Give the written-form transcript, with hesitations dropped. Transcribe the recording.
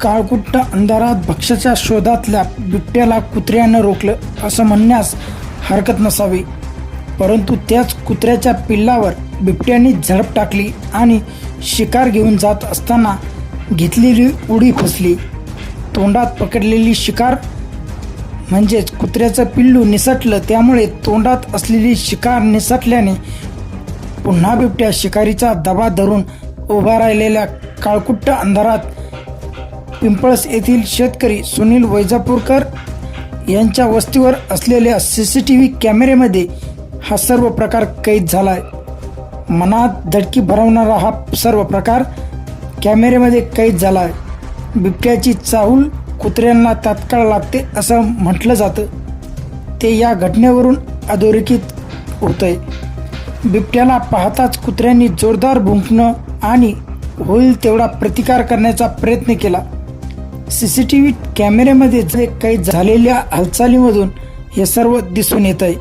काळकुट्ट अंधारात भक्ष्याच्या शोधातल्या बिबट्याला कुत्र्यानं रोखलं असं म्हणण्यास हरकत नसावी, परंतु त्याच कुत्र्याच्या पिल्लावर बिबट्याने झडप टाकली आणि शिकार घेऊन जात असताना घेतलेली उडी फसली. तोंडात पकडलेली शिकार म्हणजेच कुत्र्याचं पिल्लू निसटलं. त्यामुळे तोंडात असलेली शिकार निसटल्याने पुन्हा बिबट्या शिकारीचा दबा धरून उभा राहिलेल्या काळकुट्ट अंधारात पिंपळस येथील शेतकरी सुनील वैजापूरकर यांच्या वस्तीवर असलेल्या CCTV कॅमेऱ्यामध्ये हा सर्व प्रकार कैद झालाय. मनात धडकी भरवणारा हा सर्व प्रकार कॅमेऱ्यामध्ये कैद झालाय. बिबट्याची चाहूल कुत्र्यांना तात्काळ लागते असं म्हटलं जातं, ते या घटनेवरून अधोरेखित होतंय. बिबट्याला पाहताच कुत्र्यांनी जोरदार भुंकणं आणि होईल तेवढा प्रतिकार करण्याचा प्रयत्न केला. CCTV कॅमेऱ्यामध्ये कैद झालेल्या हालचालीमधून हे सर्व दिसून येत आहे.